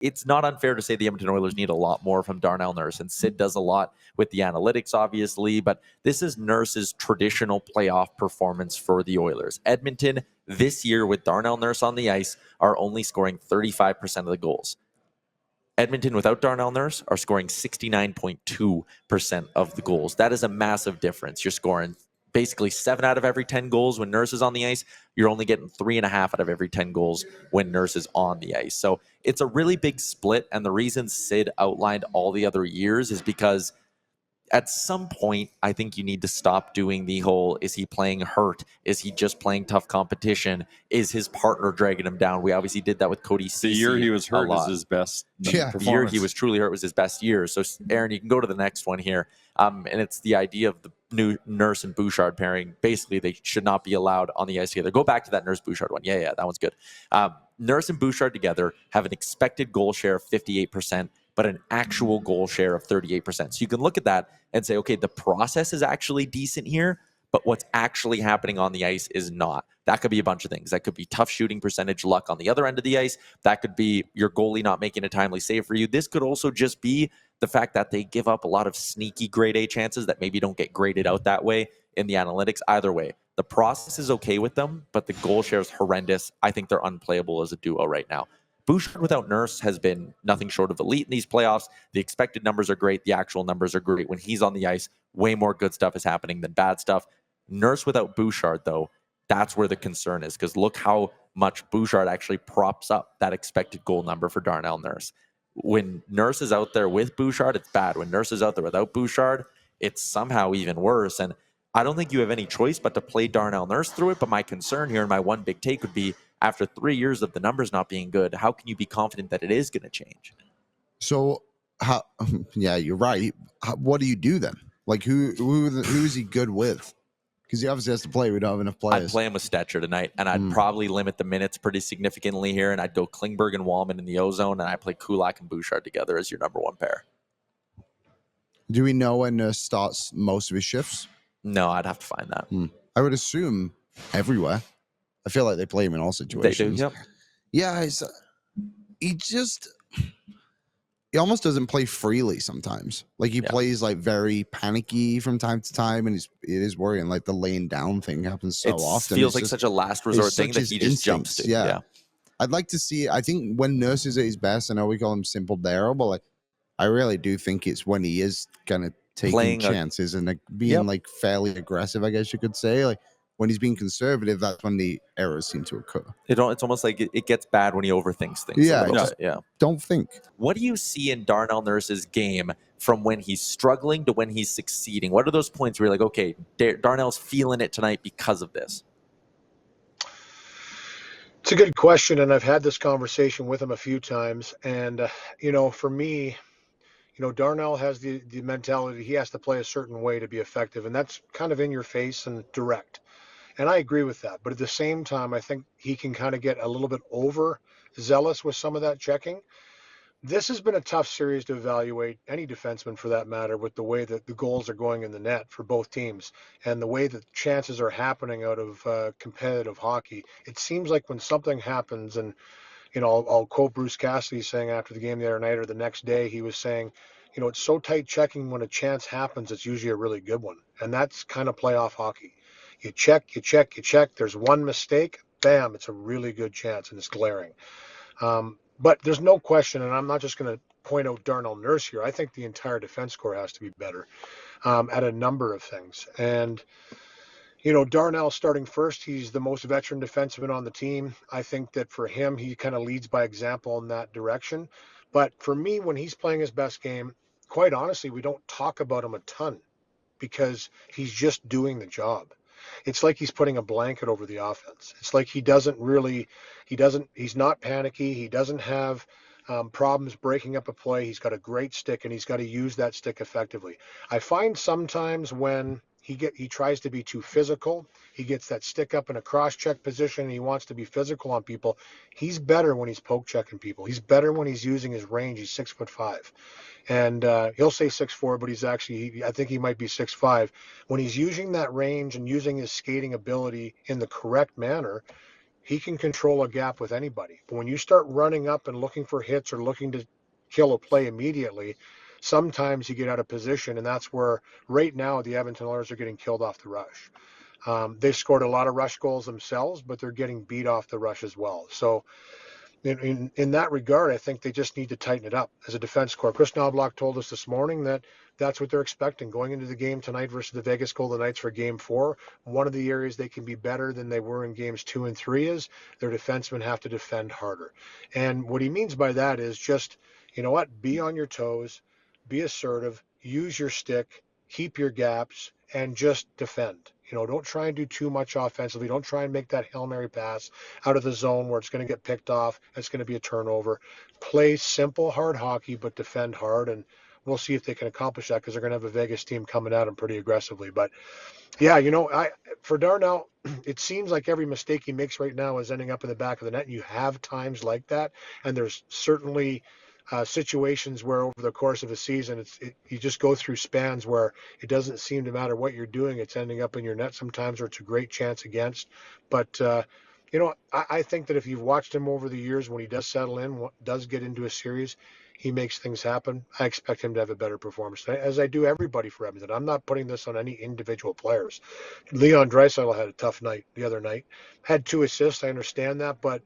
it's not unfair to say the Edmonton Oilers need a lot more from Darnell Nurse, and Sid does a lot with the analytics, obviously, but this is Nurse's traditional playoff performance for the Oilers. Edmonton, this year with Darnell Nurse on the ice, are only scoring 35% of the goals. Edmonton, without Darnell Nurse, are scoring 69.2% of the goals. That is a massive difference. You're scoring basically 7 out of every 10 goals when Nurse is on the ice. You're only getting 3.5 out of every 10 goals when Nurse is on the ice. So it's a really big split. And the reason Sid outlined all the other years is because at some point, I think you need to stop doing the whole, is he playing hurt? Is he just playing tough competition? Is his partner dragging him down? We obviously did that with Cody Ceci. The year he was hurt was his best performance. The year he was truly hurt was his best year. So, Aaron, you can go to the next one here. And it's the idea of the new Nurse and Bouchard pairing. Basically, they should not be allowed on the ice together. Go back to that Nurse Bouchard one. Yeah, that one's good. Nurse and Bouchard together have an expected goal share of 58%, but an actual goal share of 38%. So you can look at that and say, okay, the process is actually decent here, but what's actually happening on the ice is not. That could be a bunch of things. That could be tough shooting percentage, luck on the other end of the ice. That could be your goalie not making a timely save for you. This could also just be the fact that they give up a lot of sneaky grade A chances that maybe don't get graded out that way in the analytics. Either way, the process is okay with them, but the goal share is horrendous. I think they're unplayable as a duo right now. Bouchard without Nurse has been nothing short of elite in these playoffs. The expected numbers are great. The actual numbers are great. When he's on the ice, way more good stuff is happening than bad stuff. Nurse without Bouchard, though, that's where the concern is, because look how much Bouchard actually props up that expected goal number for Darnell Nurse. When Nurse is out there with Bouchard, it's bad. When Nurse is out there without Bouchard, it's somehow even worse. And I don't think you have any choice but to play Darnell Nurse through it. But my concern here and my one big take would be, after 3 years of the numbers not being good, how can you be confident that it is going to change? So, yeah, you're right. What do you do then? Like, who is he good with? Because he obviously has to play. We don't have enough players. I'd play him with Stetcher tonight, and I'd probably limit the minutes pretty significantly here, and I'd go Klingberg and Wallman in the O-zone, and I'd play Kulak and Bouchard together as your number one pair. Do we know when Nurse starts most of his shifts? No, I'd have to find that. I would assume everywhere. I feel like they play him in all situations. They do, yep. Yeah, he almost doesn't play freely sometimes. Like he plays like very panicky from time to time, and it is worrying. Like the laying down thing happens so often. Feels like such a last resort thing that he just jumps to. Yeah. I'd like to see. I think when Nurse is at his best, I know we call him simple Daryl, but like I really do think it's when he is kind of taking chances and like being like fairly aggressive, I guess you could say. Like when he's being conservative, that's when the errors seem to occur. It's almost like it gets bad when he overthinks things. Yeah. Don't think. What do you see in Darnell Nurse's game from when he's struggling to when he's succeeding? What are those points where you're like, okay, Darnell's feeling it tonight because of this? It's a good question, and I've had this conversation with him a few times. And, for me, Darnell has the mentality he has to play a certain way to be effective, and that's kind of in your face and direct. And I agree with that. But at the same time, I think he can kind of get a little bit overzealous with some of that checking. This has been a tough series to evaluate any defenseman for that matter, with the way that the goals are going in the net for both teams and the way that chances are happening out of competitive hockey. It seems like when something happens, and I'll quote Bruce Cassidy saying after the game the other night or the next day, he was saying, it's so tight checking when a chance happens, it's usually a really good one. And that's kind of playoff hockey. You check. There's one mistake, bam, it's a really good chance, and it's glaring. But there's no question, and I'm not just going to point out Darnell Nurse here. I think the entire defense corps has to be better at a number of things. And, Darnell starting first, he's the most veteran defenseman on the team. I think that for him, he kind of leads by example in that direction. But for me, when he's playing his best game, quite honestly, we don't talk about him a ton because he's just doing the job. It's like he's putting a blanket over the offense. It's like he's not panicky. He doesn't have problems breaking up a play. He's got a great stick, and he's got to use that stick effectively. I find sometimes when he tries to be too physical, he gets that stick up in a cross-check position, and he wants to be physical on people. He's better when he's poke-checking people. He's better when he's using his range. He's 6'5". And he'll say 6'4", but he's actually, I think he might be 6'5". When he's using that range and using his skating ability in the correct manner, he can control a gap with anybody. But when you start running up and looking for hits or looking to kill a play immediately, sometimes you get out of position, and that's where right now the Edmonton Oilers are getting killed off the rush. They've scored a lot of rush goals themselves, but they're getting beat off the rush as well. So in that regard, I think they just need to tighten it up as a defense core. Chris Knobloch told us this morning that that's what they're expecting going into the game tonight versus the Vegas Golden Knights for Game 4. One of the areas they can be better than they were in Games 2 and 3 is their defensemen have to defend harder. And what he means by that is just, you know what, be on your toes, be assertive, use your stick, keep your gaps, and just defend. You know, don't try and do too much offensively. Don't try and make that Hail Mary pass out of the zone where it's going to get picked off. It's going to be a turnover. Play simple, hard hockey, but defend hard. And we'll see if they can accomplish that because they're going to have a Vegas team coming at them pretty aggressively. But, yeah, you know, for Darnell, it seems like every mistake he makes right now is ending up in the back of the net. And you have times like that. And there's certainly situations where over the course of a season, you just go through spans where it doesn't seem to matter what you're doing. It's ending up in your net sometimes, or it's a great chance against. But, you know, I think that if you've watched him over the years, when he does settle in, does get into a series, he makes things happen. I expect him to have a better performance, as I do everybody for Edmonton. I'm not putting this on any individual players. Leon Draisaitl had a tough night the other night. Had 2 assists, I understand that, but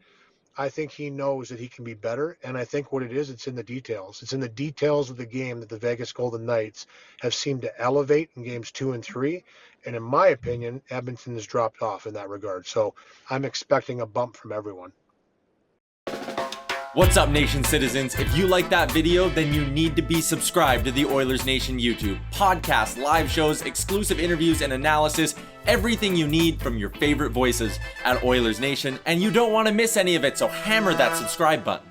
I think he knows that he can be better, and I think what it is, it's in the details. It's in the details of the game that the Vegas Golden Knights have seemed to elevate in Games 2 and 3, and in my opinion, Edmonton has dropped off in that regard. So I'm expecting a bump from everyone. What's up, Nation citizens? If you like that video, then you need to be subscribed to the Oilers Nation YouTube. Podcasts, live shows, exclusive interviews, and analysis. Everything you need from your favorite voices at Oilers Nation. And you don't want to miss any of it, so hammer that subscribe button.